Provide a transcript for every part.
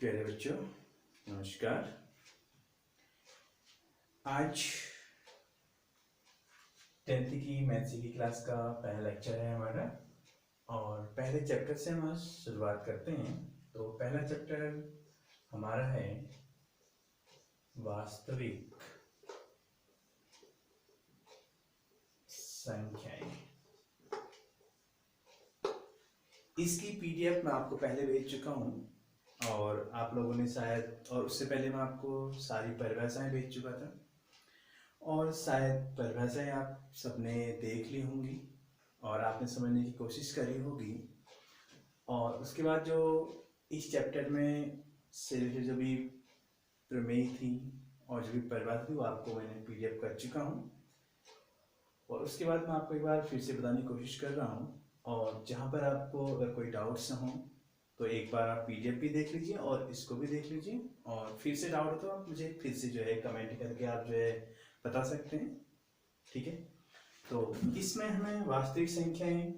प्यारे बच्चों, नमस्कार। आज 10th की मैथ्स की क्लास का पहला लेक्चर है हमारा और पहले चैप्टर से हम आज शुरुआत करते हैं। तो पहला चैप्टर हमारा है वास्तविक संख्याएं। इसकी पीडीएफ मैं आपको पहले भेज चुका हूँ और आप लोगों ने शायद, और उससे पहले मैं आपको सारी परिभाषाएं भेज चुका था और शायद परिभाषाएं आप सबने देख ली होंगी और आपने समझने की कोशिश करी होगी। और उसके बाद जो इस चैप्टर में से जो भी प्रमेय थी और जो भी परिभाषा थी वो आपको मैंने पीडीएफ कर चुका हूँ और उसके बाद मैं आपको एक बार फिर से बताने की कोशिश कर रहा हूँ। और जहाँ पर आपको अगर कोई डाउट्स हो तो एक बार आप पीडीएफ भी देख लीजिए और इसको भी देख लीजिए, और फिर से डाउट हो तो आप मुझे फिर से जो है कमेंट करके आप जो है बता सकते हैं, ठीक है। तो इसमें हमें वास्तविक संख्याएं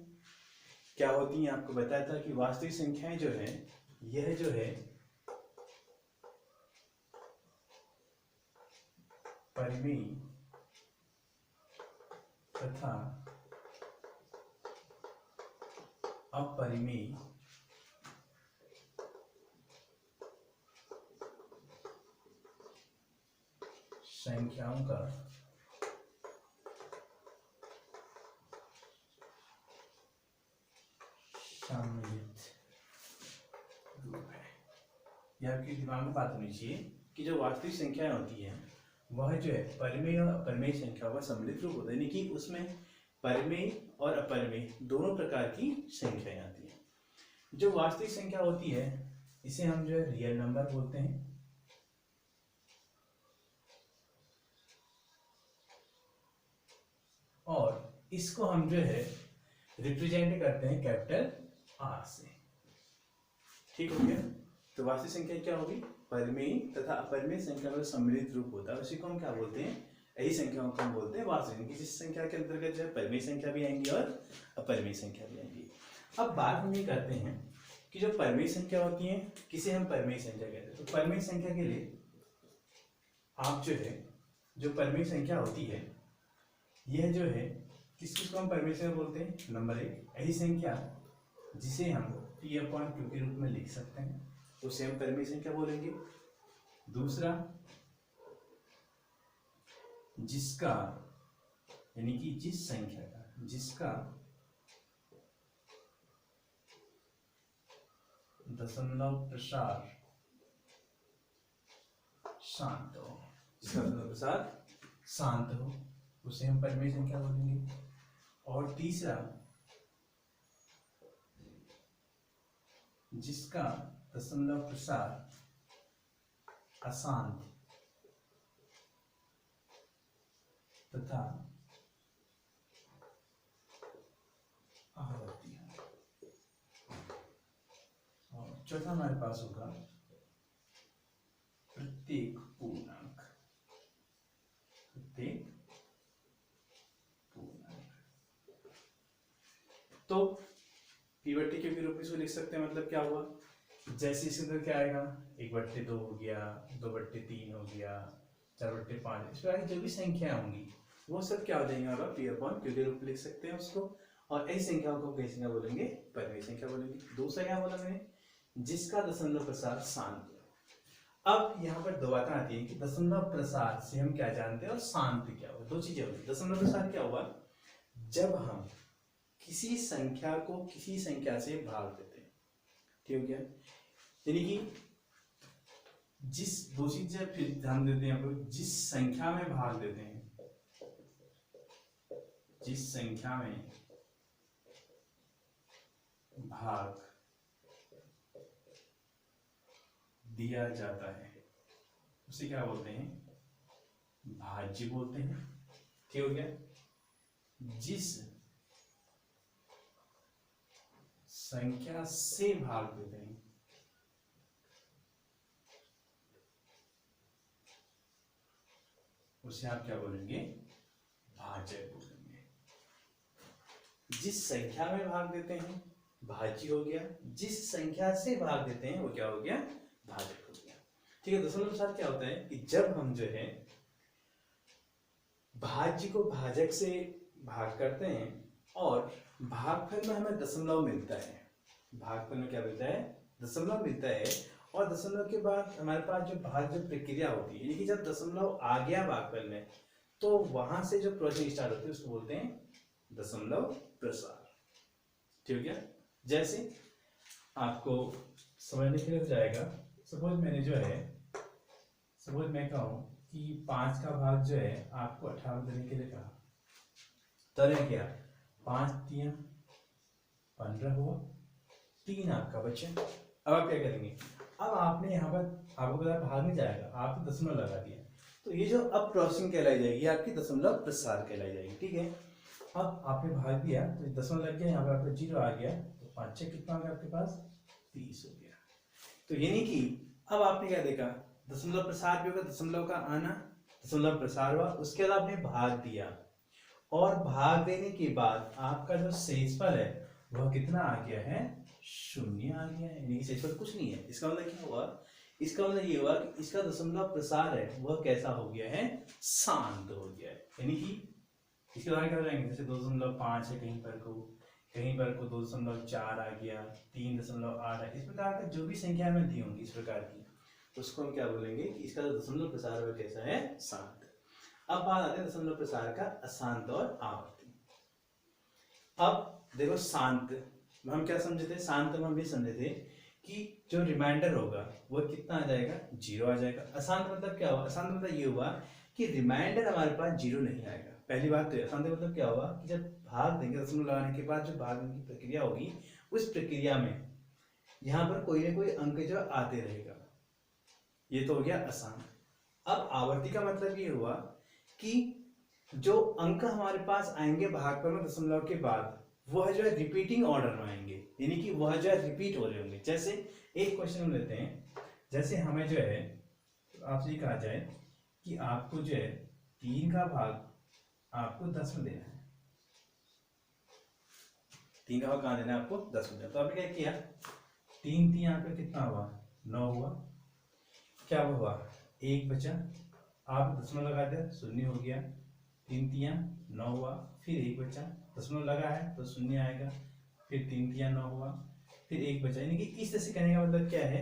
क्या होती हैं आपको बताया था कि वास्तविक संख्याएं जो है यह जो है परिमेय तथा अपरिमेय संख्याओं का सम्मिलित रूप है। यह आपके दिमाग में बात होनी चाहिए कि जो वास्तविक संख्याएं होती हैं वह जो है परिमेय और अपरिमेय संख्याओं का सम्मिलित रूप होता है, यानी कि उसमें परिमेय और अपरिमेय दोनों प्रकार की संख्याएं आती हैं। जो वास्तविक संख्या होती है इसे हम जो है रियल नंबर बोलते हैं और इसको हम जो है रिप्रेजेंट करते हैं कैपिटल आर से, ठीक हो गया। तो वास्तविक संख्या क्या होगी? परिमेय तथा अपरिमेय संख्या का सम्मिलित रूप होता है, उसी को हम क्या बोलते हैं? यही संख्याओं को हम बोलते हैं वास्तविक। जिस संख्या के अंतर्गत जो है परिमेय संख्या भी आएंगी और अपरिमेय संख्या भी आएंगी। अब बात हम ये करते हैं कि जो परिमेय संख्या होती है किसे हम परिमेय संख्या कहते हैं। तो परिमेय संख्या के लिए आप जो है जो परिमेय संख्या होती है यह जो है किसको हम परिमेय संख्या बोलते हैं? नंबर एक, यही संख्या जिसे हम P/Q के रूप में लिख सकते हैं उसे हम परिमेय संख्या बोलेंगे। दूसरा, जिसका यानी कि जिस संख्या का जिसका दशमलव प्रसार शांत हो, जिसका दशमलव प्रसार शांत हो उसे हम परिमेय संख्या बोलेंगे। और तीसरा, जिसका दशमलव प्रसार अशांत तथा आवर्ती है। और चौथा हमारे पास होगा प्रत्येक पूर्णांक। प्रत्येक पूर्णांक तो P/Q के रूप में इसको लिख सकते हैं। मतलब क्या हुआ? जैसे इसके अंदर क्या आएगा? 1/2 हो गया, 2/3 हो गया, 4/5, इस प्रकार की जो भी संख्या होंगी वो सब क्या हो जाएंगे? आप P/Q के रूप में लिख सकते हैं उसको। और ऐसी संख्याओं को कैसी संख्या बोलेंगे? परिमेय संख्या बोलेंगे। दूसरा क्या बोला मैंने? जिसका दशमलव प्रसार शांत हो। अब यहाँ पर दो बातें आती है कि दशमलव प्रसार से हम क्या जानते हैं और शांत क्या हुआ। दो चीजें होती है। दशमलव प्रसार क्या हुआ? जब हम किसी संख्या को किसी संख्या से भाग देते हैं, ठीक हो गया। यानी कि जिस दो चीजें फिर ध्यान देते हैं हम लोग, जिस संख्या में भाग देते हैं, जिस संख्या में भाग दिया जाता है उसे क्या बोलते हैं? भाज्य बोलते हैं, ठीक हो गया। जिस संख्या से भाग देते हैं उसे आप क्या बोलेंगे? भाजक बोलेंगे। जिस संख्या में भाग देते हैं भाज्य हो गया, जिस संख्या से भाग देते हैं वो क्या हो गया? भाजक हो गया। ठीक है, दशमलव प्रसार क्या होता है कि जब हम जो है भाज्य को भाजक से भाग करते हैं और भागफल में हमें दशमलव मिलता है, भागफल में क्या मिलता है, दशमलव मिलता है, और दशमलव के बाद हमारे पास जो भाज्य प्रक्रिया होती है, यानी कि जब दशमलव आ गया भागफल में तो वहां से जो प्रोसेस स्टार्ट होती है उसको बोलते हैं दशमलव प्रसार। ठीक है, जैसे आपको समझने के लिए हो जाएगा, सपोज मैंने जो है, सपोज मैं कहूँ कि 5 का भाग जो है आपको 18 देने के लिए कहा, तो ने क्या 5 3 15 हुआ, 3 आपका बचे। अब आप क्या करेंगे, अब आपने यहाँ पर आपको पता भाग नहीं जाएगा, आपने दशमलव लगा दिया, तो ये जो अब प्रोसेसिंग कहलाई जाएगी आपकी दशमलव प्रसार कहलाई जाएगी। ठीक है, अब आपने भाग दिया तो दशमलव लग गया, यहाँ पर आपका 0 आ गया, तो 5 6 कितना हो गया आपके पास 30 हो गया। तो यानी कि अब आपने क्या देखा, दशमलव प्रसार भी होगा, दशमलव का आना, दशमलव प्रसार हुआ, उसके बाद आपने भाग दिया, और भाग देने के बाद आपका जो शेषफल है वह कितना आ गया है, 0 आ गया है, यानी कि शेषफल कुछ नहीं है। इसका मतलब क्या हुआ, इसका मतलब ये हुआ कि इसका दशमलव प्रसार है वह कैसा हो गया है, शांत हो गया है। यानी कि इसके उदाहरण क्या हो जाएंगे, जैसे 2.5 है, कहीं पर को 2.4 आ गया, 3.8 है, इस प्रकार का जो भी संख्या हमें दी होंगी इस प्रकार की, उसको हम क्या बोलेंगे कि इसका जो दशमलव प्रसार है कैसा है, शांत। अब बात आते हैं दशमलव प्रसार का अशांत और आवर्ती। अब देखो शांत हम क्या समझे थे, शांत में हम ये समझे थे कि जो रिमाइंडर होगा वो कितना आ जाएगा, 0 आ जाएगा। अशांत मतलब क्या हुआ, अशांत मतलब ये हुआ कि रिमाइंडर हमारे पास 0 नहीं आएगा। पहली बात तो अशांत मतलब क्या हुआ कि जब भाग देंगे दशमलव लगाने के बाद जो भागने की प्रक्रिया होगी उस प्रक्रिया में यहाँ पर कोई ना कोई अंक जो आते रहेगा, ये तो हो गया अशांत। अब आवर्ती का मतलब ये हुआ कि जो अंक हमारे पास आएंगे भागफल में दशमलव के बाद वह जो है रिपीटिंग ऑर्डर में आएंगे, यानी कि वह जो है रिपीट हो रहे होंगे। जैसे एक क्वेश्चन हम लेते हैं, जैसे हमें जो है आपसे कहा जाए कि आपको जो है 3 का भाग आपको 10 में देना है, 3 का भाग कहाँ देना है आपको 10 में। तो आपने क्या किया, 3 3 यहाँ पे कितना हुआ, 9 हुआ, क्या हुआ 1 बचा, आप दशमलव लगा दिया 0 हो गया, 3 3 9 हुआ, फिर 1 बचा, दशमलव लगा है तो 0 आएगा, फिर 3 3 9 हुआ, फिर 1 बचा। यानी कि इस तरह से कहने का मतलब क्या है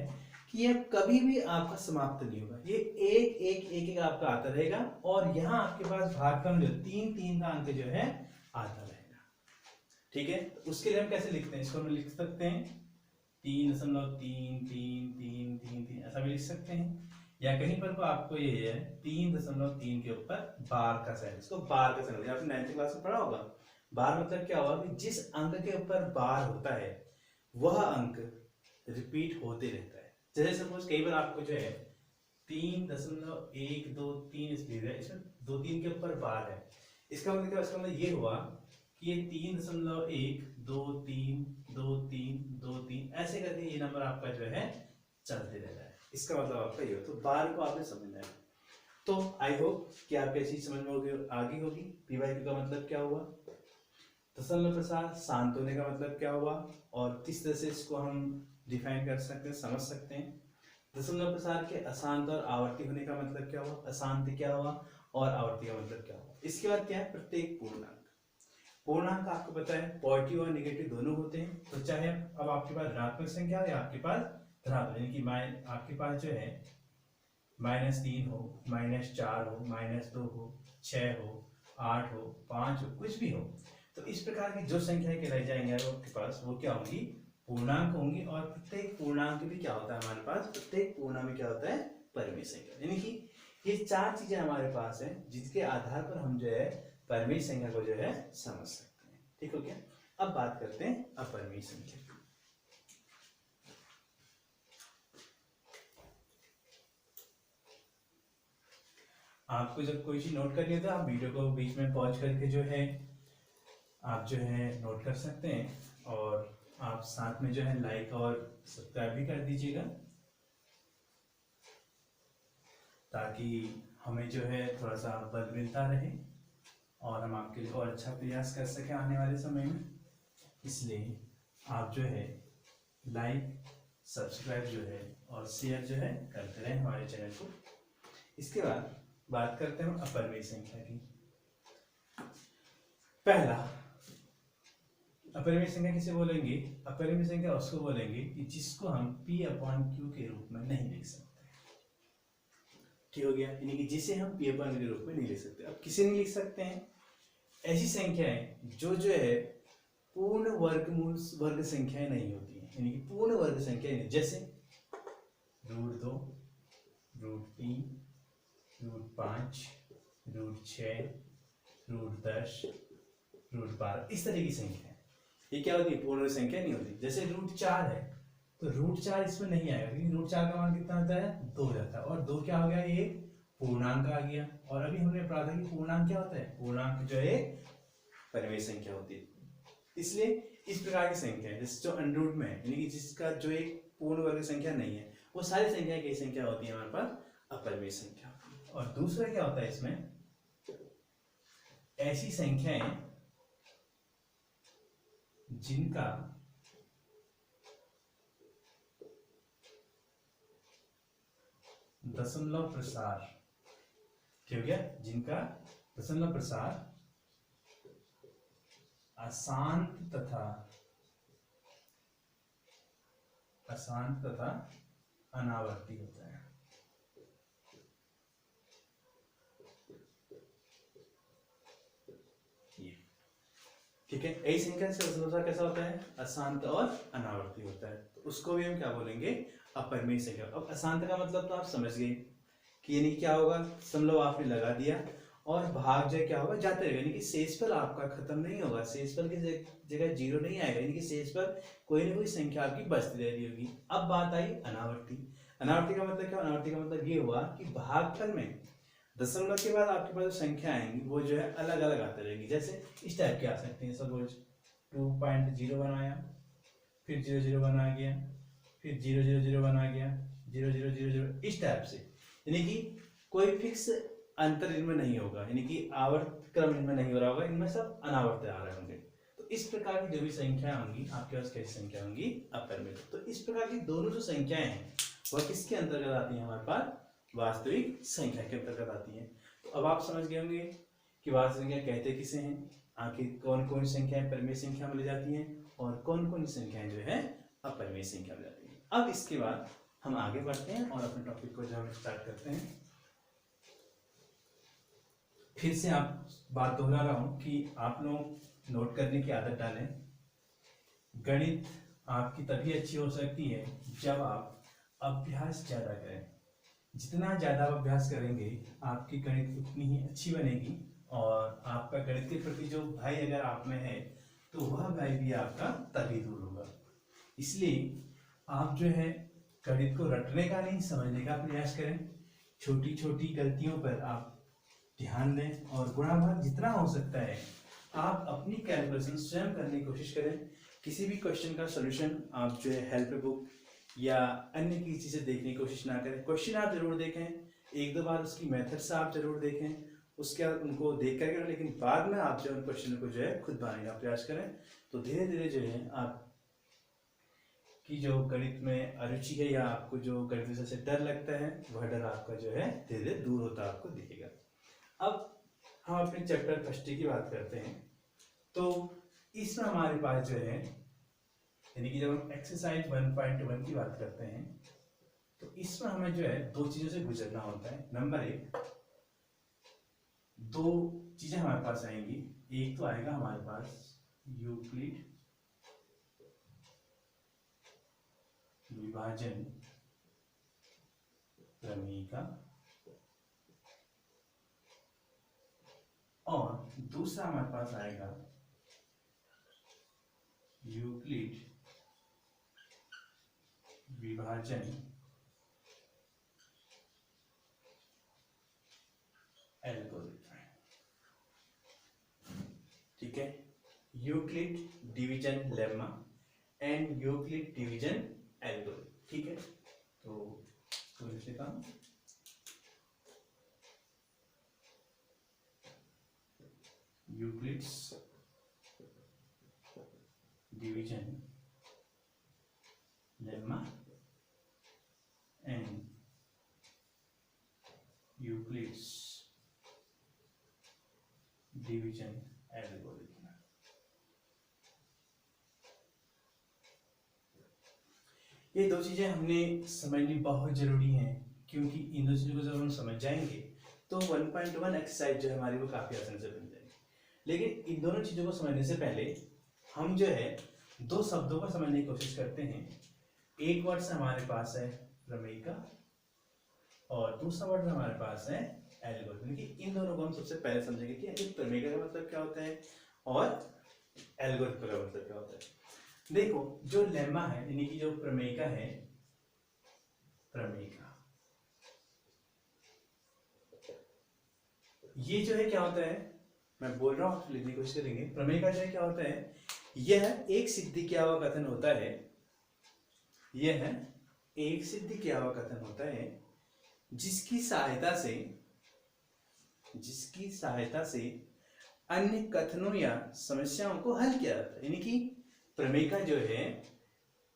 कि यह कभी भी आपका समाप्त नहीं होगा, ये एक एक एक एक आपका आता रहेगा, और यहाँ आपके पास भागफल जो 3 3 का अंक जो है आता रहेगा। ठीक है, तो उसके लिए हम कैसे लिखते हैं, इसको हम लिख सकते हैं 3.33333 ऐसा भी लिख सकते हैं, या कहीं पर को आपको ये है 3.3 के ऊपर बार का साइन, इसको बार का साइन, आपने 9th क्लास में पढ़ा होगा। बार मतलब क्या हुआ कि जिस अंक के ऊपर बार होता है वह अंक रिपीट होते रहता है। जैसे सपोज कई बार आपको जो है 3.123 इसमें 2 3 के ऊपर बार है, इसका मतलब क्या, इसका मतलब ये हुआ कि ये 3.1232323 ऐसे करके ये नंबर आपका जो है चलते रहता है, इसका मतलब आपका ये हो। तो बार को आपने समझना है। तो आई होप कि आपको चीज समझ में होगी, आगे होगी। पी/क्यू का मतलब क्या हुआ, दशमलव प्रसार शांत होने का मतलब क्या हुआ, और किस तरह से इसको हम डिफाइन कर सकते हैं, समझ सकते हैं। दशमलव प्रसार के अशांत और आवर्ती होने का मतलब क्या हुआ, अशांत क्या हुआ और आवर्ती का मतलब क्या हुआ। इसके बाद क्या है, प्रत्येक पूर्णांक। पूर्णांक आपको पता है पॉजिटिव और नेगेटिव दोनों होते हैं, तो चाहे अब आपके पास ऋणात्मक संख्या हो या आपके पास धनात्मक, यानी कि आपके पास जो है -3 हो, -4 हो, -2 हो, 6 हो, 8 हो, 5 हो, कुछ भी हो, तो इस प्रकार की जो संख्याएं कहलाई जाएंगे आपके पास वो क्या होंगी, पूर्णांक होंगी। और प्रत्येक पूर्णांक भी क्या होता है हमारे पास, प्रत्येक पूर्णांक में क्या होता है, परिमेय संख्या। यानी कि ये 4 चीजें हमारे पास हैं जिसके आधार पर हम जो है परिमेय संख्या को जो है समझ सकते हैं। ठीक हो गया, अब बात करते हैं अपरिमेय संख्या। आपको जब कोई चीज नोट करनी है तो आप वीडियो को बीच में पॉज करके जो है आप जो है नोट कर सकते हैं, और आप साथ में जो है लाइक और सब्सक्राइब भी कर दीजिएगा, ताकि हमें जो है थोड़ा सा बल मिलता रहे और हम आपके लिए और अच्छा प्रयास कर सकें आने वाले समय में। इसलिए आप जो है लाइक सब्सक्राइब जो है और शेयर जो है करते रहें हमारे चैनल को। इसके बाद बात करते हैं अपरिमेय संख्या की। पहला, अपरिमेय संख्या किसे बोलेंगे? अपरिमेय संख्या उसको बोलेंगे कि जिसको हम P/Q के रूप में नहीं लिख सकते। ठीक हो गया, यानी कि जिसे हम P/Q के रूप में नहीं लिख सकते। अब किसे नहीं लिख सकते हैं? ऐसी संख्याएं जो है पूर्ण वर्गमूल वर्ग संख्याएं नहीं होती हैं, यानी कि पूर्ण वर्ग संख्या नहीं, जैसे √2, √3, √5, √6, √10, √12, इस तरह की संख्या है। ये क्या होती है? पूर्ण वर्ग संख्या नहीं होती। जैसे √4 है तो √4 इसमें नहीं आएगा, क्योंकि √4 का मान कितना होता है? 2 हो जाता है, और 2 क्या हो गया? ये पूर्णांक आ गया। और अभी हमने पढ़ा था कि पूर्णांक क्या होता है? पूर्णांक जो है परिमेय संख्या होती है। इसलिए इस प्रकार की संख्या है जिस जो अंडर में है, यानी कि जिसका जो एक पूर्ण वर्ग संख्या नहीं है, वो सारी संख्याएं कई संख्या होती है हमारे पास अपरिमेय संख्या होती है। और दूसरा क्या होता है इसमें? ऐसी संख्याएं जिनका दशमलव प्रसार, क्या हो गया? जिनका दशमलव प्रसार अशांत तथा अनावर्ती होता है। ठीक है, ऐसी संख्या से दशमलव प्रसार कैसा होता है? अशांत और अनावर्ती होता है, तो उसको भी हम क्या बोलेंगे? अपरिमेय संख्या। अब अशांत का मतलब तो आप समझ गए कि यानी क्या होगा? दशमलव आपने लगा दिया और भाग जो क्या होगा? जाते रहेगा, यानी कि शेषफल आपका खत्म नहीं होगा, शेषफल की जगह 0 नहीं आएगा, यानी कि शेषफल कोई ना कोई संख्या आपकी बचती रह रही होगी। अब बात आई अनावर्ती। अनावर्ती का मतलब क्या? अनावर्ती का मतलब ये हुआ कि भागफल में दशमलव के बाद आपके पास जो संख्या आएंगी वो जो है अलग अलग आते रहेंगी। जैसे इस टाइप के आ सकते हैं, सपोज 2.01 आया, फिर 0.01 आ गया, फिर 0.0.01 आ गया, 0.0.0.0, इस टाइप से, यानी कि कोई फिक्स अंतर इनमें नहीं होगा, यानी कि आवर्त क्रम इनमें नहीं हो रहा होगा, इनमें सब अनावर्त आ रहे होंगे। तो इस प्रकार की जो भी संख्या होंगी आपके पास, कैसी संख्या होंगी? अपरिमेय। तो इस प्रकार की दोनों जो संख्याएं हैं वह किसके अंतर्गत आती है? हमारे पास वास्तविक संख्या के अंतर्गत आती है। तो अब आप समझ गए होंगे कि वास्तविक संख्या कहते किसे हैं, आखिर कौन कौन संख्याएं परिमेय संख्या में ले जाती हैं और कौन कौन संख्याएं जो है अपरिमेय संख्या में जाती हैं। अब इसके बाद हम आगे बढ़ते हैं और अपने टॉपिक को जो हम स्टार्ट करते हैं। फिर से आप बात दोहरा रहा हूं कि आप लोग नोट करने की आदत डालें। गणित आपकी तभी अच्छी हो सकती है जब आप अभ्यास ज्यादा करें। जितना ज्यादा अभ्यास करेंगे आपकी गणित उतनी ही अच्छी बनेगी, और आपका गणित के प्रति जो भय अगर आप में है तो वह भय भी आपका तभी दूर होगा। इसलिए आप जो है गणित को रटने का नहीं, समझने का प्रयास करें। छोटी छोटी गलतियों पर आप ध्यान दें और गुणा भाग जितना हो सकता है आप अपनी कैलकुलेशन स्वयं करने की कोशिश करें। किसी भी क्वेश्चन का सॉल्यूशन आप जो है हेल्प बुक या अन्य किसी चीज़ से देखने की कोशिश ना करें। क्वेश्चन आप जरूर देखें, एक दो बार उसकी मेथड से आप जरूर देखें, उसके बाद उनको देख करके, लेकिन बाद में आप जो उन क्वेश्चन को जो है खुद बनाने का प्रयास करें। तो धीरे धीरे जो है आप कि जो गणित में अरुचि है या आपको जो गणित विषय से डर लगता है वह डर आपका जो है धीरे धीरे दूर होता आपको दिखेगा। अब हम अपने चैप्टर फर्स्ट की बात करते हैं। तो इसमें हमारे पास जो है, यानी कि जब हम एक्सरसाइज 1.1 की बात करते हैं तो इसमें हमें जो है दो चीजों से गुजरना होता है। नंबर एक, दो चीजें हमारे पास आएंगी। एक तो आएगा हमारे पास यूक्लिड विभाजन प्रमेय का, और दूसरा हमारे पास आएगा यूक्लिड विभाजन एल्गोरिथम। ठीक है, Euclid division lemma and Euclid division algorithm. ठीक है, तो लिख लेता हूं, Euclid's division lemma division algorithm. ये दो चीजें हमने समझनी बहुत जरूरी हैं, क्योंकि इन दो चीजों को जब हम समझ जाएंगे तो 1.1 एक्सरसाइज जो है हमारी वो काफी आसानी से बन जाएगी। लेकिन इन दोनों चीजों को समझने से पहले हम जो है दो शब्दों को समझने की कोशिश करते हैं। एक वर्ड से हमारे पास है प्रमेयिका और दूसरा वर्ड हमारे पास है एल्गोरिथम। इन दोनों को हम सबसे पहले समझेंगे कि प्रमेयिका का मतलब क्या होता है और एल्गोरिथम का मतलब क्या होता है। देखो, जो लेम्मा है यानी कि जो प्रमेयिका है, प्रमेयिका ये जो है क्या होता है, मैं बोल रहा हूं आप लिखने की कोशिश करेंगे। प्रमेयिका जो है क्या होता है, यह एक सिद्धि किया हुआ कथन होता है, यह एक सिद्धि किया हुआ कथन होता है जिसकी सहायता से अन्य कथनों या समस्याओं को हल किया जाता है। यानी कि प्रमेयिका जो है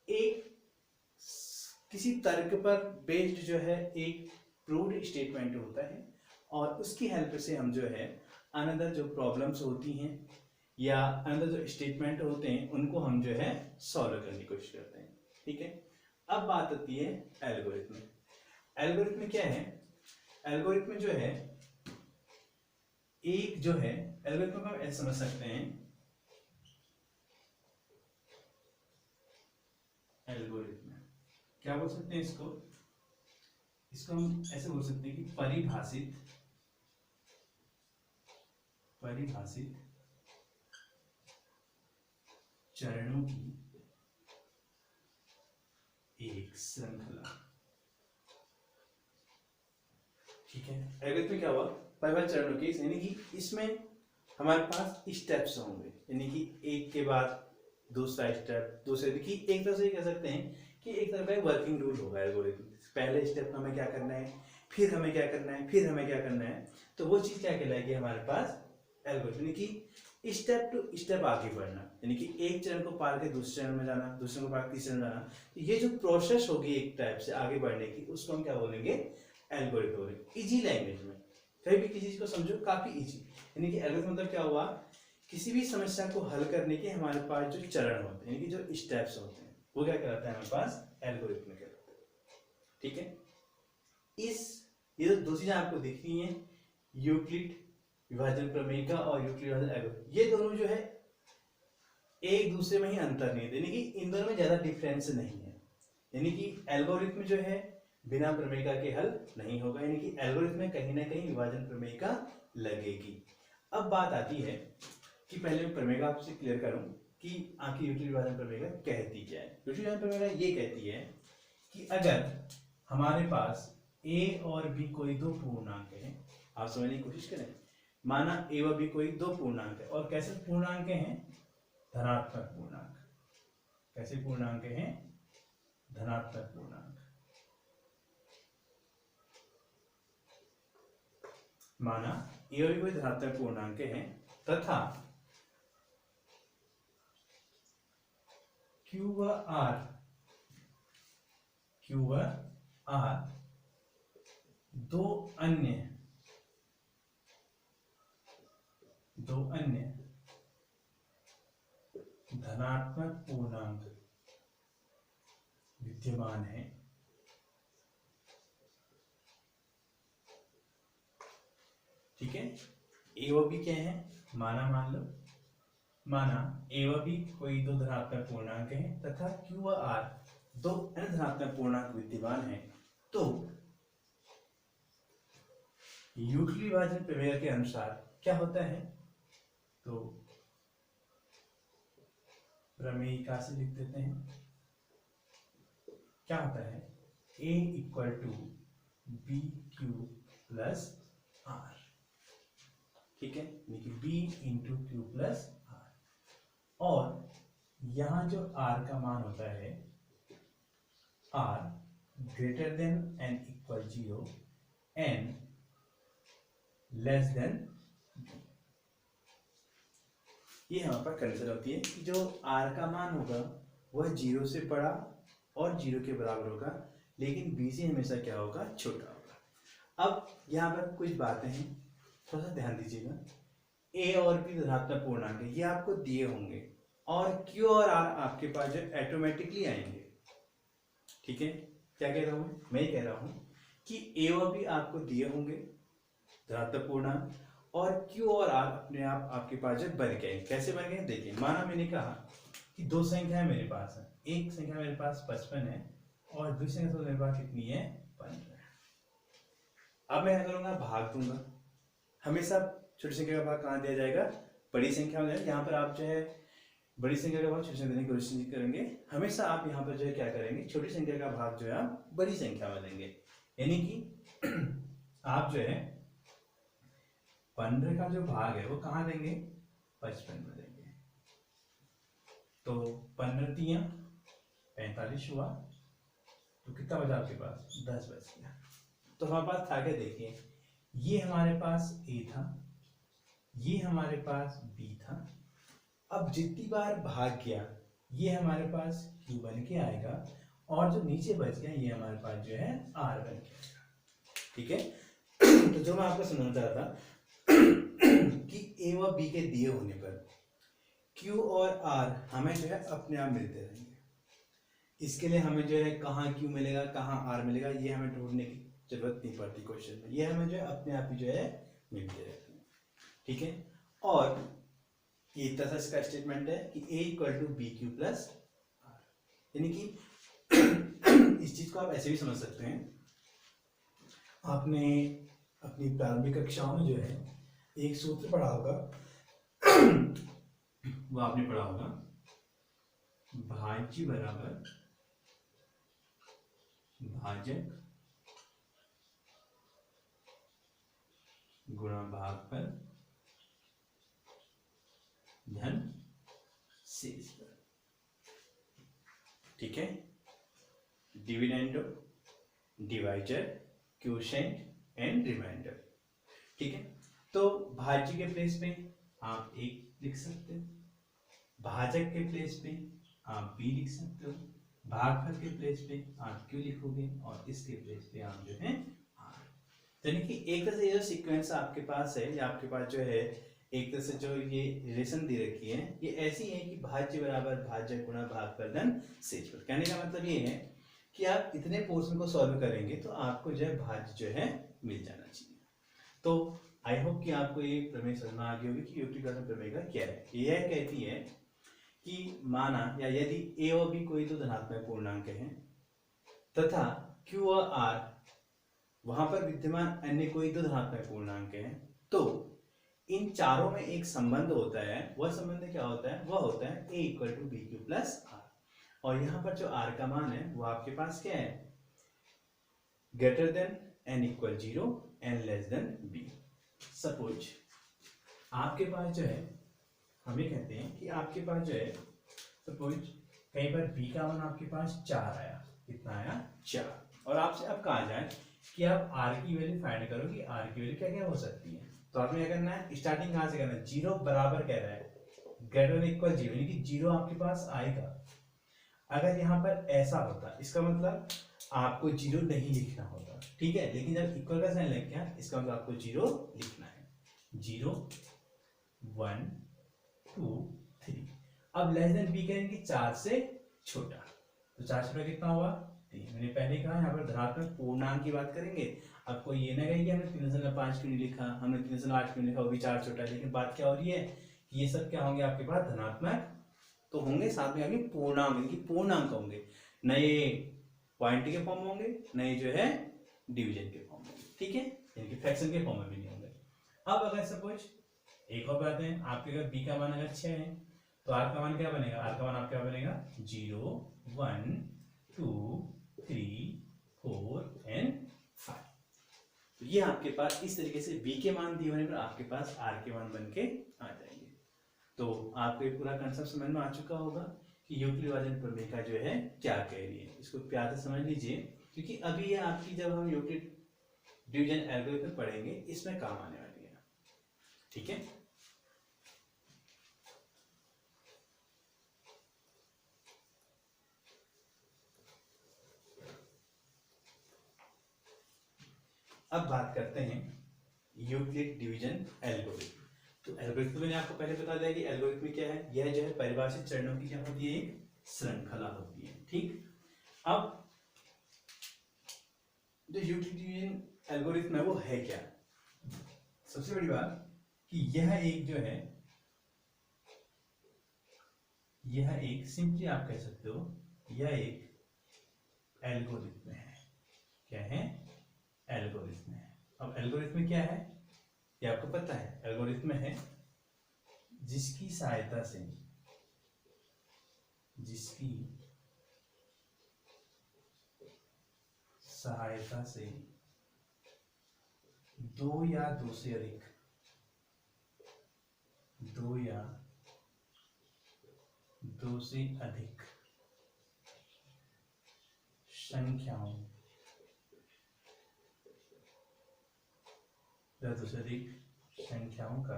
एक किसी तर्क पर बेस्ड जो है एक प्रूव्ड स्टेटमेंट होता है और उसकी हेल्प से हम जो है अनदर जो प्रॉब्लम्स होती हैं या अनदर जो स्टेटमेंट होते हैं उनको हम जो है सॉल्व करने की कोशिश करते हैं। ठीक है, अब बात आती है एल्गोरिथम। एल्गोरिथम क्या है? एल्गोरिथम जो है एक जो है एल्गोरिथम को हम ऐसे समझ सकते हैं, एल्गोरिथम क्या बोल सकते हैं इसको हम ऐसे बोल सकते हैं कि परिभाषित चरणों की एक श्रृंखला। ठीक है, एल्गोरिथम क्या हुआ? परिभाषित चरणों की, यानी कि इसमें हमारे पास स्टेप्स होंगे, यानी कि एक के बाद दूसरा स्टेप, दूसरे की एक तरह से कह सकते हैं कि एक तरह का वर्किंग रूल होगा एल्गोरिथम। पहले स्टेप हमें क्या करना है, फिर हमें क्या करना है, फिर हमें क्या करना है, तो वो चीज क्या कहलाएगी हमारे पास एल्गोरिथम। यानी कि स्टेप टू स्टेप आगे बढ़ना, यानी कि एक चरण को पार के दूसरे चरण में जाना, दूसरे को पार के तीसरे में जाना, तो ये जो प्रोसेस होगी एक टाइप से आगे बढ़ने की, उसको हम क्या बोलेंगे? एल्गोरिथम बोलेंगे। इजी लैंग्वेज में कहीं भी किसी चीज को समझो काफी इजी। यानी कि एल्गोरिथम मतलब क्या हुआ? किसी भी समस्या को हल करने के हमारे पास जो चरण होते हैं, यानी कि जो स्टेप्स होते हैं, वो क्या कहलाता है हमारे पास? एल्गोरिथम कहलाता है। ठीक है, ये जो दो चीजें आपको दिख रही हैं, यूक्लिड विभाजन प्रमेयिका और यूक्लिड विभाजन एल्गोरिथम, ये दोनों जो है एक दूसरे में ही अंतर नहीं है, यानी कि इन दोनों में ज्यादा डिफरेंस नहीं है। यानी कि एल्गोरिथम जो है बिना प्रमेयिका के हल नहीं होगा, यानी कि एल्गोरिथम में कहीं ना कहीं विभाजन प्रमेयिका लगेगी। अब बात आती है कि पहले मैं प्रमेयिका आपसे क्लियर करूं कि आखिर यूक्लिड विभाजन प्रमेयिका कहती क्या है। यूक्लिड विभाजन प्रमेयिका ये कहती है कि अगर हमारे पास a और b कोई दो पूर्णांक है, आप समझने की कोशिश करें, माना a और b कोई दो पूर्णांक है, और कैसे पूर्णांक हैं? धनात्मक पूर्णांक। कैसे पूर्णांक हैं? धनात्मक पूर्णांक। माना a और b कोई धनात्मक पूर्णांक हैं तथा q व r दो अन्य धनात्मक पूर्णांक विद्यमान है, ठीक है। ए व बी क्या है? माना ए व बी कोई दो धनात्मक पूर्णांक हैं तथा क्यू व आर दो अन्य धनात्मक पूर्णांक विद्यमान है, तो यूक्लिड विभाजन प्रमेय के अनुसार क्या होता है? तो प्रमेयिका से लिख देते हैं, क्या होता है? a equal to b q plus r. ठीक है, यानी कि b into q plus r, और यहां जो r का मान होता है r greater than n equal 0, n less than, ये हमारे पास कंडीशन होती है कि जो r का मान होगा वह 0 से बड़ा और 0 के बराबर होगा, लेकिन b से हमेशा क्या होगा? छोटा होगा। अब यहाँ पर कुछ बातें हैं, थोड़ा सा ध्यान दीजिएगा। ए और बी धनात्मक पूर्णांक है, ये आपको दिए होंगे और क्यू और आर आपके पास जो ऑटोमेटिकली आएंगे। ठीक है, क्या कह रहा हूं मैं ये कह रहा हूं कि ए और बी आपको दिए होंगे धनात्मक पूर्णांक, और क्यू और आर अपने आप आपके पास जो बन गए। कैसे बन गए देखिए, माना मैंने कहा कि दो संख्याएं मेरे पास है, एक संख्या मेरे पास 55 है और दूसरी संख्या मेरे पास कितनी है 15। अब मैं क्या करूंगा, भाग दूंगा। हमेशा छोटी संख्या का भाग कहाँ दिया जाएगा, बड़ी संख्या में। यहाँ पर आप जो है बड़ी संख्या का भाग छोटी संख्या देने की कोशिश नहीं करेंगे, हमेशा आप यहाँ पर जो है क्या करेंगे, छोटी संख्या का भाग जो है आप बड़ी संख्या में देंगे। यानी कि आप जो है 15 का जो भाग है वो कहाँ देंगे, 55 में देंगे। तो 15 तियां 45 हुआ, तो कितना बचा आपके पास, 10 बच गया। तो हमारे पास था क्या देखिए, ये हमारे पास ए था, ये हमारे पास बी था। अब जितनी बार भाग गया ये हमारे पास क्यू बन के आएगा, और जो नीचे बच गया ये हमारे पास जो है आर बन के आएगा। ठीक है, तो जो मैं आपको समझना चाह रहा था कि ए व बी के दिए होने पर क्यू और आर हमें जो है अपने आप मिलते रहेंगे। इसके लिए हमें जो है कहाँ क्यू मिलेगा कहाँ आर मिलेगा ये हमें ढूंढने की जरूरत नहीं पड़ती क्वेश्चन में, ये हमें जो है अपने आप ही जो है मिलते रहते हैं। ठीक है, और ये तरह इसका स्टेटमेंट है कि a equal to b q plus r. यानी कि इस चीज को आप ऐसे भी समझ सकते हैं, आपने अपनी प्रारंभिक कक्षाओं में जो है एक सूत्र पढ़ा होगा वो आपने पढ़ा होगा, भाज्य बराबर भाजक गुणा भागफल धन शेष पर। ठीक है, dividend, divisor, quotient and remainder. ठीक है, तो भाज्य के प्लेस पे आप एक लिख सकते हो, भाजक के प्लेस पे आप बी लिख सकते हो, भागफल के प्लेस पे आप क्यू लिखोगे और इसके प्लेस पे आप जो है आर। यानी कि एक तरह से ये जो सीक्वेंस आपके पास है या आपके पास जो है एक तरह से जो ये रिलेशन दे रखी है ये ऐसी है कि भाज्य बराबर भाजक गुणा भागफल धन शेष पर। कहने का मतलब ये है कि आप इतने पोर्शन को सॉल्व करेंगे तो आपको जो है भाज्य जो है मिल जाना चाहिए। तो आई होप कि आपको ये प्रमेय समझ में आ गई होगी कि यूक्लिड प्रमेय का क्या है। यह कहती है कि माना या यदि ए और बी कोई तो धनात्मक पूर्णांक है तथा क्यू और आर वहां पर विद्यमान अन्य कोई तो धनात्मक पूर्णांक है, तो इन चारों में एक संबंध होता है। वह संबंध क्या होता है, वह होता है a equal to b q plus r. और यहाँ पर जो r का मान है वो आपके पास क्या है, greater than n equal 0 n less then b। Suppose आपके पास जो है, हम ये कहते हैं कि आपके पास जो है सपोज कई बार b का मान आपके पास 4 आया, कितना आया 4, और आपसे अब कहा जाए कि आप r की वैल्यू फाइंड करो कि r की वैल्यू क्या क्या हो सकती है। तो आपने क्या करना है, स्टार्टिंग कहाँ से करना है, 0 बराबर कह रहा है ग्रेटर देन इक्वल 0, यानी कि 0 आपके पास आएगा। अगर यहाँ पर ऐसा होता इसका मतलब आपको 0 नहीं लिखना होता, ठीक है, लेकिन जब इक्वल का साइन लग गया इसका मतलब आपको 0 लिखना है। 0 1 2 3। अब लेस देन बी करेंगे 4 से छोटा, तो 4 से छोटा कितना हुआ 3। मैंने पहले कहा यहाँ पर धनात्मक पूर्णांक की बात करेंगे। अब कोई ये ना कहे कि हमने 3.5 क्यों नहीं लिखा, हमने 3.8 क्यों लिखा, वो भी 4 छोटा है। लेकिन बात क्या हो रही है कि ये सब क्या होंगे आपके पास धनात्मक तो होंगे, साथ में आगे पूर्णांक, यानी कि पूर्णांक होंगे, नए पॉइंट के फॉर्म होंगे, नए जो है डिवीजन के फॉर्म होंगे। ठीक है, यानी कि फ्रैक्शन के फॉर्म में भी नहीं होंगे। अब अगर सपोज एक और बात है, आपके अगर बी का मान अगर 6 है तो आर का मान क्या बनेगा, आर का मान आपका बनेगा 0 1 2 3 4 एंड 5। तो ये आपके पास इस तरीके से बी के मान दिए होने पर आपके पास आर के मान बन के आ जाएंगे। तो आपको ये पूरा कंसेप्ट समझ में आ चुका होगा कि यूक्लिड विभाजन प्रमेय का जो है क्या कह रही है। इसको प्यार से समझ लीजिए, क्योंकि अभी ये आपकी जब हम यूक्लिड डिवीजन एल्गोरिथम पढ़ेंगे इसमें काम आने वाली है। ठीक है, अब बात करते हैं यूक्लिड डिवीजन एल्गोरिथम। तो एल्गोरिथम मैंने आपको पहले बता दिया कि एल्गोरिथम क्या है, यह जो है परिभाषित चरणों की क्या होती है, एक श्रृंखला होती है। ठीक, अब जो यूक्लिडियन एल्गोरिथम है वो है क्या? सबसे बड़ी बात कि यह एक जो है, यह एक सिंपली आप कह सकते हो यह एक एल्गोरिथम है। क्या है? एल्गोरिथम है। अब एल्गोरिथम क्या है ये आपको पता है। एल्गोरिथम है जिसकी सहायता से, जिसकी सहायता से दो या दो से अधिक, दो या दो से अधिक संख्याओं या दो से अधिक संख्याओं का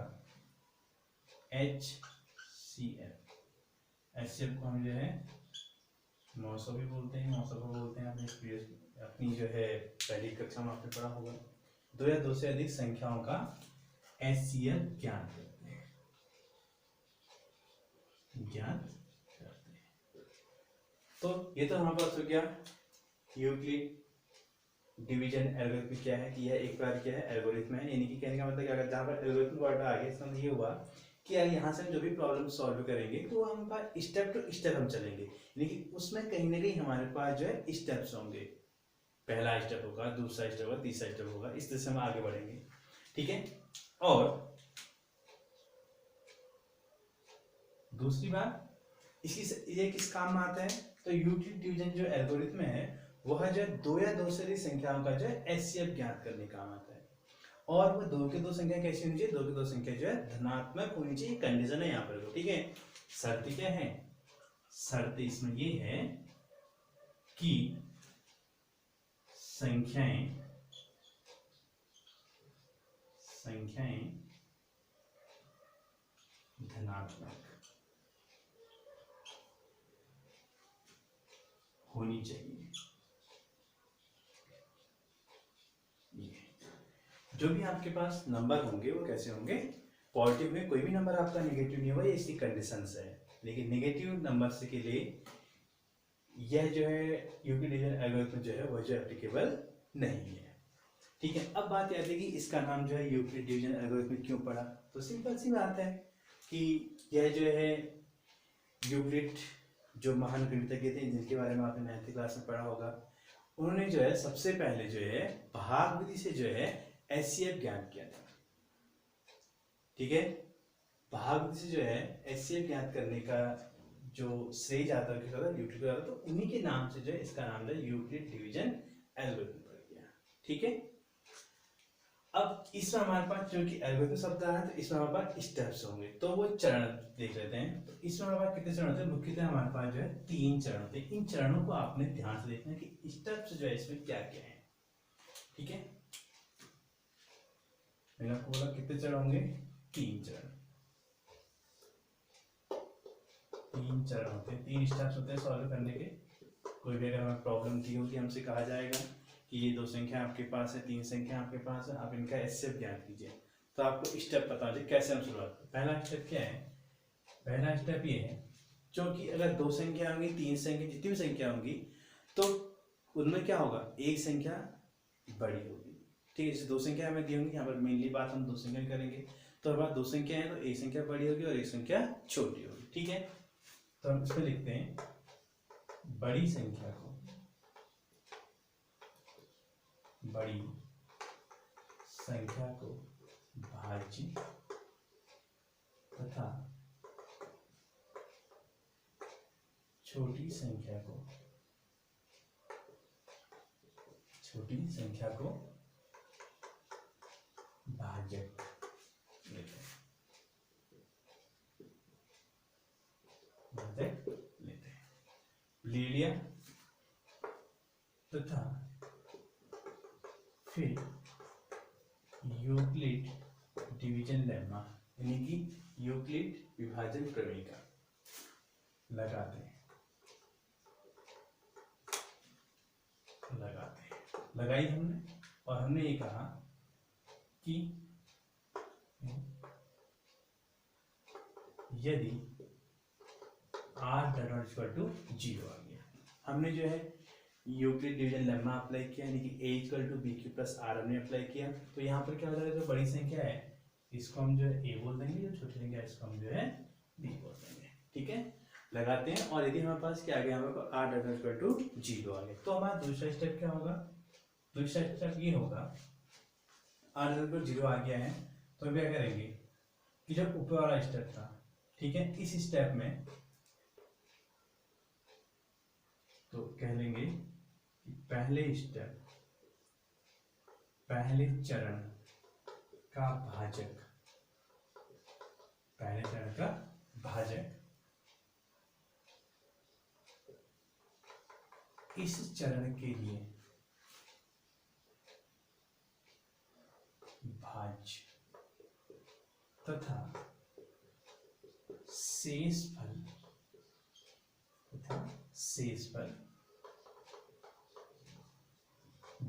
HCF, HCF को हम जो है मौसो भी बोलते हैं, मौसो को बोलते हैं। आपने अपनी जो है पहली कक्षा में आपने पढ़ा होगा। दो या दो से अधिक संख्याओं का HCF ज्ञात करते हैं, ज्ञात करते हैं। तो ये तो हमारे पास हो गया यूक्लिड डिवीजन एल्गोरिथम क्या है, कि यह एक प्रकार क्या है, एल्गोरिथम है। यानी कि कहने का मतलब क्या, अगर जहाँ पर एल्गोरिथम वर्ड आ गया इसका मतलब ये हुआ कि यार यहाँ से हम जो भी प्रॉब्लम सॉल्व करेंगे तो हम पास स्टेप टू स्टेप हम चलेंगे, लेकिन उसमें कहीं ना कहीं हमारे पास जो है स्टेप्स होंगे। पहला स्टेप होगा, दूसरा स्टेप होगा, तीसरा स्टेप होगा, इस तरह से हम आगे बढ़ेंगे। ठीक है। और दूसरी बात, इसकी ये किस काम में आता है, तो यूक्लिड डिवीजन जो एल्गोरिथम है वह जो दो या दो से अधिक संख्याओं का जो है HCF ज्ञात करने काम आता है। और वह दो के दो संख्या कैसी होनी चाहिए, दो की दो संख्या जो है धनात्मक होनी चाहिए, कंडीशन है यहाँ पर। ठीक है, शर्त क्या है, शर्त इसमें ये है कि संख्याएं धनात्मक होनी चाहिए। जो भी आपके पास नंबर होंगे वो कैसे होंगे, पॉजिटिव में कोई भी नंबर आपका नेगेटिव नहीं होगा, ये इसकी कंडीशंस है। लेकिन नेगेटिव नंबर से के लिए यह जो है यूक्लिड डिवीजन एल्गोरिथम जो है वह जो एप्लीकेबल नहीं है। ठीक है, अब बात आती है कि इसका नाम जो है यूक्लिड डिवीजन एल्गोरिथम क्यों पड़ा। तो सिंपल सी बात है कि यह जो है यूक्लिड जो महान गणितज्ञ थे जिनके बारे में आपने 9th क्लास में पढ़ा होगा, उन्होंने जो है सबसे पहले जो है भाग विधि से जो है HCF ज्ञात किया था। ठीक है, भाग विधि से जो है HCF ज्ञात करने का जो श्रेय जाता है यूक्लिड को, तो उन्हीं के नाम से जो है इसका नाम है यूक्लिड डिवीजन एल्गोरिथम पड़ गया। ठीक है, अब इसमें हमारे पास क्योंकि एल्गोरिथम शब्द आया है तो इसमें हमारे पास स्टेप्स होंगे, तो वो चरण देख लेते हैं। तो इसमें हमारे पास कितने चरण होते हैं, मुख्यतः हमारे पास जो है 3 चरण होते हैं। इन चरणों को आपने ध्यान से देखना है कि स्टेप्स जो है इसमें क्या क्या है। ठीक है, मैंने आपको बोला कितने चरण होंगे, 3 चरण। 3 चरण होते हैं, 3 स्टेप्स होते हैं सॉल्व करने के। कोई भी अगर हमें प्रॉब्लम दी होगी हमसे कहा जाएगा कि ये दो संख्या आपके पास है, 3 संख्या आपके पास है, आप इनका HCF ज्ञात कीजिए। तो आपको स्टेप पता हो कैसे हम शुरुआत करें। पहला स्टेप क्या है, पहला स्टेप ये है क्योंकि अगर 2 संख्या होंगी, 3 संख्या, जितनी भी संख्या होंगी तो उनमें क्या होगा, एक संख्या बड़ी होगी। ठीक है, जैसे 2 संख्या हमें दी होंगी, यहाँ पर मेनली बात हम 2 संख्या करेंगे। तो हमारे पास 2 संख्या है तो एक संख्या बड़ी होगी और एक संख्या छोटी होगी। ठीक है, तो हम इसमें लिखते हैं बड़ी संख्या को भाज्य तथा छोटी संख्या को भाजक लेते हैं, ले लिया तथा फिर यूक्लिड डिवीजन लेम्मा यानी कि यूक्लिड विभाजन प्रमेय लगाते हैं। लगाई हमने और हमने ये कहा कि यदि r डॉट इक्वल टू 0 आ गया। हमने जो है यूक्लिड डिवीजन लेम्मा अप्लाई किया, यानी कि a equal to b q plus r हमने अप्लाई किया। तो यहाँ पर क्या हो जाएगा, जो बड़ी संख्या है इसको हम जो है a बोल देंगे, जो छोटी संख्या है इसको हम जो है b बोल देंगे। ठीक है, लगाते हैं। और यदि हमारे पास क्या आ गया, हमारे पास r डॉट इक्वल टू 0 आ गया, तो हमारा दूसरा स्टेप क्या होगा, दूसरा स्टेप ये होगा, r डॉट इक्वल 0 आ गया है तो हम क्या करेंगे कि जो ऊपर वाला स्टेप था, ठीक है, इस स्टेप में तो कह लेंगे कि पहले स्टेप, पहले चरण का भाजक, पहले चरण का भाजक इस चरण के लिए भाज्य तथा शेषफल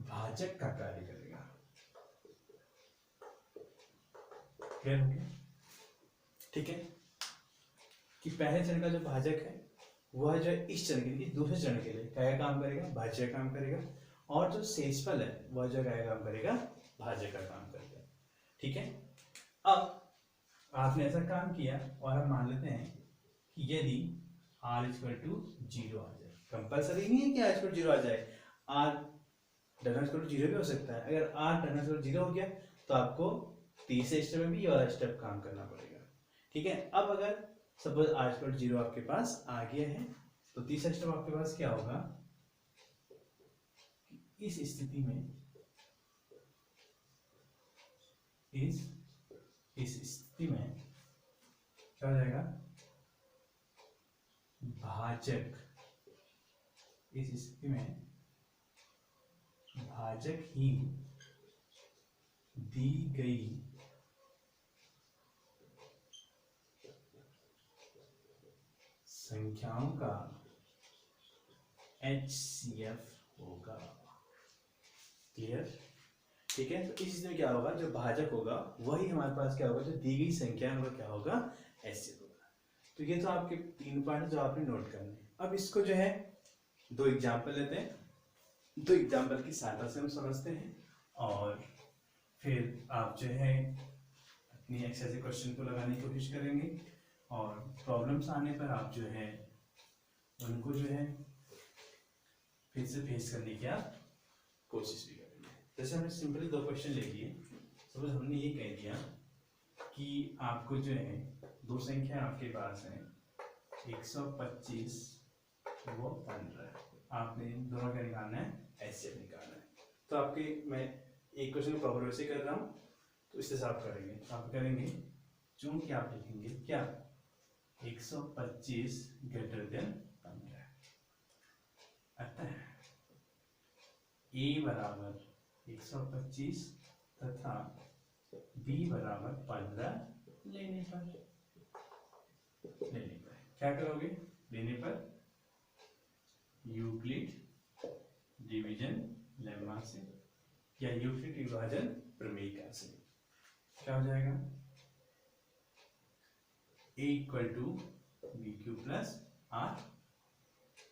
भाजक का कार्य करेगा। क्लियर हो गया? ठीक है, कि पहले चरण का जो भाजक है वह जो है इस चरण के लिए, दूसरे चरण के लिए क्या काम करेगा, भाज्य काम करेगा, और जो शेषफल है वह जो क्या काम करेगा, भाज्य का काम करेगा। ठीक है, अब आपने ऐसा काम किया और हम मान लेते हैं कि यदि r इक्वल टू 0 आ जाए, कंपल्सरी नहीं है कि r इक्वल टू 0 आ जाए, r डबल इक्वल टू 0 भी हो सकता है। अगर r डबल इक्वल टू 0 हो गया तो आपको तीसरे स्टेप में भी ये वाला स्टेप काम करना पड़ेगा। ठीक है, अब अगर सपोज r इक्वल टू 0 आपके पास आ गया है तो तीसरा स्टेप आपके पास क्या होगा, इस स्थिति में, इस स्थिति में क्या हो जाएगा, भाजक, इस स्थिति में भाजक ही दी गई संख्याओं का HCF होगा। क्लियर? ठीक है, तो इस में क्या होगा, जो भाजक होगा वही हमारे पास क्या होगा, जो दी गई संख्या है क्या होगा, HCF होगा। तो ये तो आपके 3 पॉइंट जो आपने नोट करने। अब इसको जो है 2 एग्जाम्पल लेते हैं, 2 एग्जाम्पल की सहायता से हम समझते हैं और फिर आप जो है अपनी एक्सरसाइज क्वेश्चन को लगाने की कोशिश करेंगे और प्रॉब्लम्स आने पर आप जो है उनको जो है फिर से फेस करने की आप कोशिश भी करेंगे। जैसे हमने सिंपली 2 क्वेश्चन ले लिए। सपोज हमने ये कह दिया कि आपको जो है 2 संख्या आपके पास है 125 वो 15, आपने दोनों का निकालना है, HCF निकालना है। तो आपके मैं एक क्वेश्चन को प्रॉपर वैसे कर रहा हूँ, तो इस हिसाब करेंगे, आप करेंगे चूंकि आप लिखेंगे क्या 125 ग्रेटर देन 15, अतः a बराबर 125 तथा b बराबर 15 लेने पर क्या करोगे, लेने पर यूक्लिड डिवीजन लेम्मा से या यूक्लिड विभाजन प्रमेय से क्या हो जाएगा, a equal to b q plus r.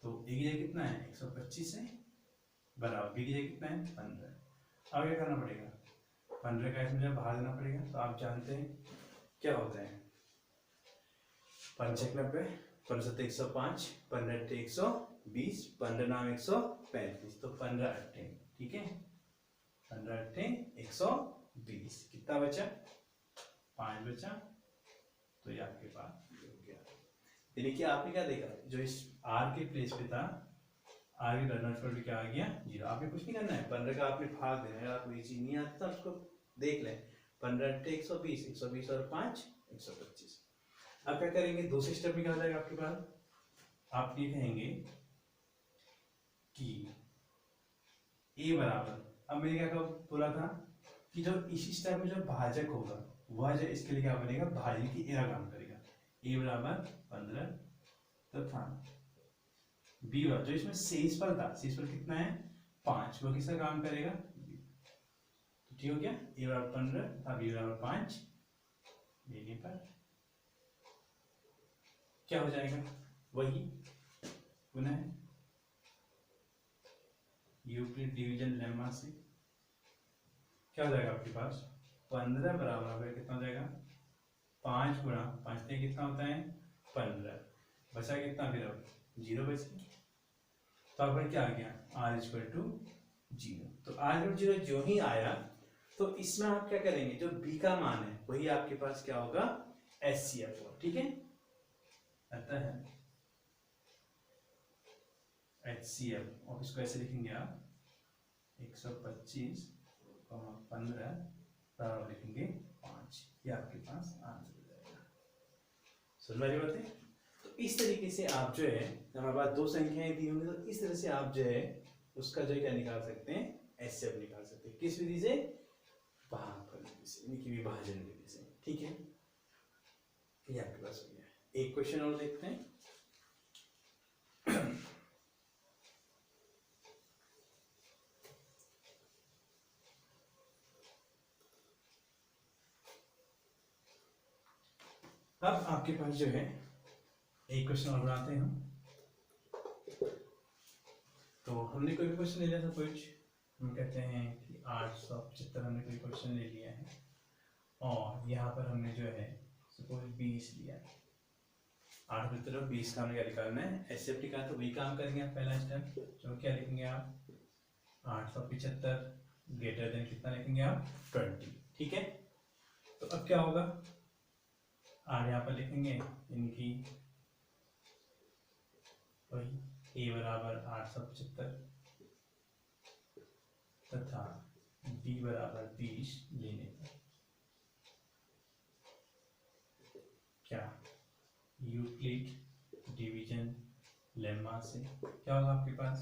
तो a की जगह कितना है 125 है, बराबर b की जगह कितना है 15। अब क्या करना पड़ेगा, 15 का इसमें बाहर देना पड़ेगा। तो आप जानते हैं क्या होता है, 5 90, 15 105, 15 120, 15 9 135, तो 15 8, ठीक है, 15 8 120, कितना बचा 5 बचा, तो ये आपके पास हो गया। यानी कि आपने क्या देखा, जो इस r के प्लेस पे था, r के टर्नर पर क्या आ गया 0। आपने कुछ नहीं करना है, 15 का आपने भाग देना है। आपको ये चीज नहीं आता उसको देख लें, 15 8 120, 120 और 5 125। अब क्या करेंगे, दूसरे स्टेप में क्या हो जाएगा आपके पास, आप ये कहेंगे कि a बराबर, अब मैंने क्या बोला था कि जो इसी स्टेप में जो भाजक होगा वह जो इसके लिए क्या बनेगा, भाजक की एरा काम करेगा। a बराबर 15 तथा b बराबर, जो इसमें शेषफल था, शेषफल कितना है 5, वो किसका काम करेगा, तो ठीक हो गया, a बराबर 15 तथा b बराबर 5 लेने पर क्या हो जाएगा, वही पुनः यूक्लिड डिवीजन लेम्मा से क्या हो जाएगा आपके पास 15 बराबर कितना हो जाएगा 5 गुणा 5 से कितना होता है 15, बचा कितना फिर अब 0 बचे, तो अब क्या आ गया r इक्वल टू 0। तो r इक्वल टू 0 जो ही आया तो इसमें आप क्या करेंगे, जो b का मान है वही आपके पास क्या होगा HCF होगा, ठीक है। अतः HCF और इसको ऐसे लिखेंगे आप 125 15 बराबर लिखेंगे 5, ये आपके पास आंसर हो जाएगा। सुन वाली बातें, तो इस तरीके से आप जो है हमारे पास दो संख्याएं दी होंगी, तो इस तरह से आप जो है उसका जो है क्या निकाल सकते हैं HCF निकाल सकते हैं, किस विधि से, भागफल विधि से, यानी कि विभाजन विधि से, ठीक है। ये आपके पास हो गया। एक क्वेश्चन और देखते हैं। अब आपके पास जो है एक क्वेश्चन और बनाते हैं हम। तो हमने कोई भी क्वेश्चन ले लिया था, कुछ हम कहते हैं कि 875 हमने कोई क्वेश्चन ले लिया है और यहाँ पर हमने जो है सपोज 20 लिया है, 8 की तरफ 20 का हमें क्या निकालना है HCF निकालना, तो वही काम करेंगे आप। पहला स्टेप जो क्या लिखेंगे आप 875 ग्रेटर देन कितना लिखेंगे आप 20, ठीक है। तो अब क्या होगा आर यहाँ पर लिखेंगे, इनकी वही a बराबर 875 तथा b बराबर 20 लेने पर क्या यूक्लिड डिवीजन लेम्मा से क्या होगा आपके पास,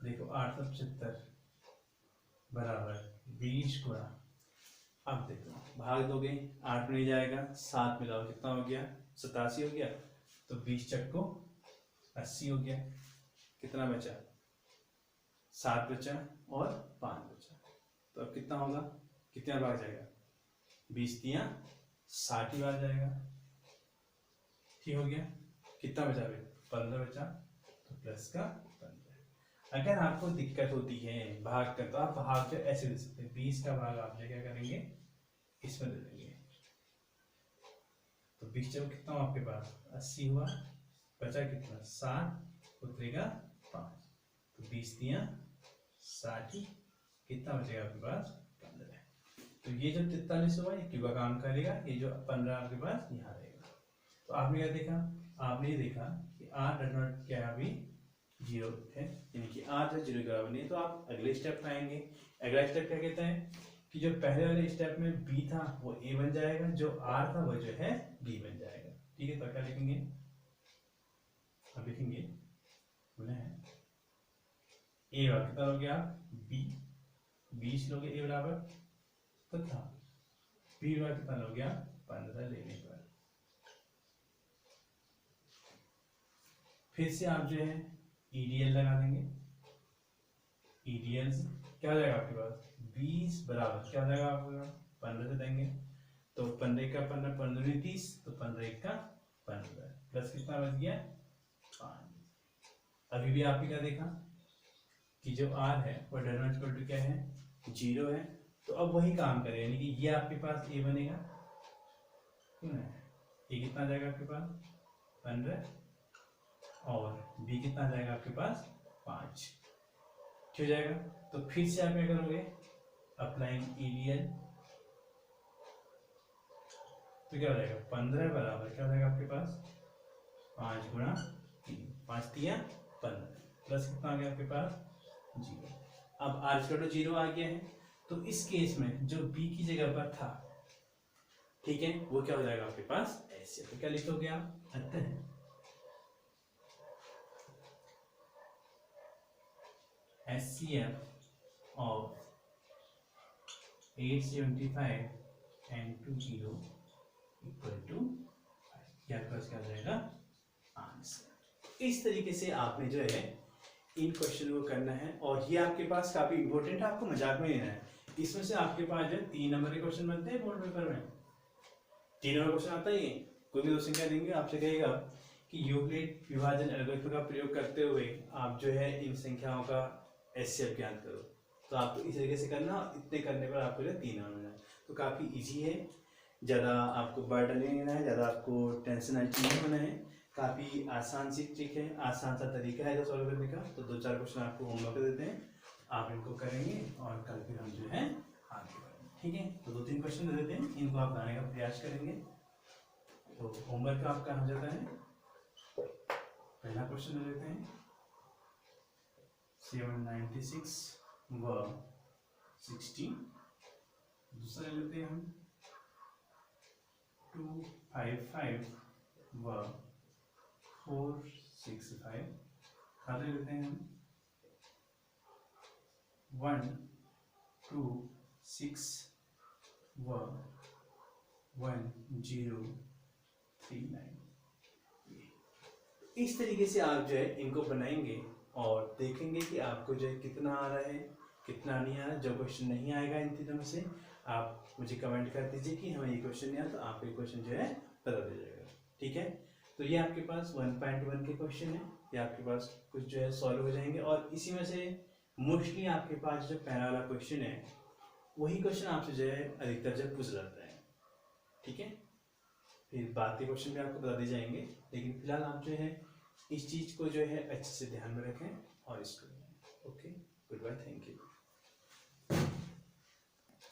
देखो 875 बराबर 20 गुणा, अब देखो भाग दोगे 8 में जाएगा 7 मिलाओ कितना हो गया 87 हो गया, तो 20 चक्को 80 हो गया, कितना बचा 7 बचा और 5 बचा, तो अब कितना होगा, कितना भाग जाएगा 20 दिया 60 ही भाग जाएगा, ठीक हो गया। कितना बचा फिर 15 बचा, तो प्लस का 15। अगर आपको दिक्कत होती है भाग कर, तो आप भाग जो ऐसे दे सकते हैं, 20 का भाग आप क्या करेंगे इसमें दे देंगे, तो 20 जब कितना हुआ आपके पास 80 हुआ, बचा कितना 7 उतरेगा 5, तो 20 दिया 60, कितना बचेगा आपके पास 15। तो ये जो 43 हुआ ये क्यों का काम करेगा, ये जो 15 आपके पास यहाँ रहेगा। तो आपने क्या देखा, आपने देखा कि r डॉट नॉट क्या अभी 0 है, यानी कि r जो 0 के बराबर नहीं है, तो आप अगले स्टेप पे आएंगे। अगला स्टेप क्या कहता है कि जो पहले वाले स्टेप में b था वो a बन जाएगा, जो r था वो जो है b बन जाएगा, ठीक है। तो क्या लिखेंगे, अब लिखेंगे पुनः a बराबर कितना हो गया b, 20 लोगे a बराबर, तथा b बराबर कितना हो गया 15 लेने पर, फिर से आप जो है EDL लगा देंगे। EDL क्या हो जाएगा आपके पास 20 बराबर क्या हो जाएगा आपका 15 से देंगे, तो 15 का 15 15 30, तो 15 का 15 प्लस कितना बच गया 5। अभी भी आपने क्या देखा कि जो r है वो डिटरमिनेंट क्या है 0 है, तो अब वही काम करें, यानी कि ये आपके पास a बनेगा, ये कितना जाएगा आपके पास 15 और b कितना जाएगा आपके पास 5, ठीक हो जाएगा। तो फिर से आप क्या करोगे अप्लाइंग EDL, तो क्या हो जाएगा 15 बराबर क्या हो जाएगा आपके पास 5 गुणा 3, 5 दिया 15 प्लस कितना आ गया आपके पास 0। अब r इक्वल टू 0 आ गया है, तो इस केस में जो b की जगह पर था, ठीक है, वो क्या हो जाएगा आपके पास ऐसे, तो क्या लिखोगे आप अतः HCF of 875 and 20 equal to 5, क्या पास क्या जाएगा आंसर। इस तरीके से आपने जो है इन क्वेश्चन को करना है, और ये आपके पास काफी इंपॉर्टेंट है, आपको मजाक में लेना है। इसमें से आपके पास जो 3 नंबर के क्वेश्चन बनते हैं बोर्ड पेपर में, 3 नंबर क्वेश्चन आता है ये, कोई भी दो संख्या देंगे, आपसे कहेगा कि यूक्लिड विभाजन एल्गोरिथम का प्रयोग करते हुए आप जो है इन संख्याओं का एचसीएफ ज्ञात करो। तो आपको इस तरीके से करना, इतने करने पर आपको जो 3 आना है। तो काफ़ी इजी है, ज़्यादा आपको बर्डन नहीं लेना है, ज़्यादा आपको टेंशन नहीं होना है। काफ़ी आसान सी ट्रिक है, आसान सा तरीका है सॉल्व करने का। तो 2-4 क्वेश्चन आपको होमवर्क देते हैं, आप इनको करेंगे और कल फिर हम जो है आगे बढ़ेंगे। ठीक है, तो 2-3 क्वेश्चन दे देते हैं, इनको आप बनाने का प्रयास करेंगे। तो होमवर्क आपका हो जाता है, पहला क्वेश्चन दे देते हैं 796 व 16। दूसरा ले लेते हैं हम 255 व 465। खाते लेते हैं हम 126 व 1039। इस तरीके से आप जो है इनको बनाएंगे और देखेंगे कि आपको जो है कितना आ रहा है, कितना नहीं आ रहा है। जो क्वेश्चन नहीं आएगा इन तीनों में से आप मुझे कमेंट कर दीजिए कि हमें ये क्वेश्चन नहीं आया, तो आपको ये क्वेश्चन जो है बता दिया जाएगा। ठीक है, तो ये आपके पास 1.1 के क्वेश्चन है, ये आपके पास कुछ जो है सॉल्व हो जाएंगे। और इसी में से मोस्टली आपके पास जो पहला वाला क्वेश्चन है वही क्वेश्चन आपसे जो है अधिकतर जब पूछ जाता है। ठीक है, फिर बाकी क्वेश्चन भी आपको बता दिए जाएंगे, लेकिन फिलहाल आप जो है इस चीज़ को जो है अच्छे से ध्यान में रखें और इसको। Okay, goodbye, thank you.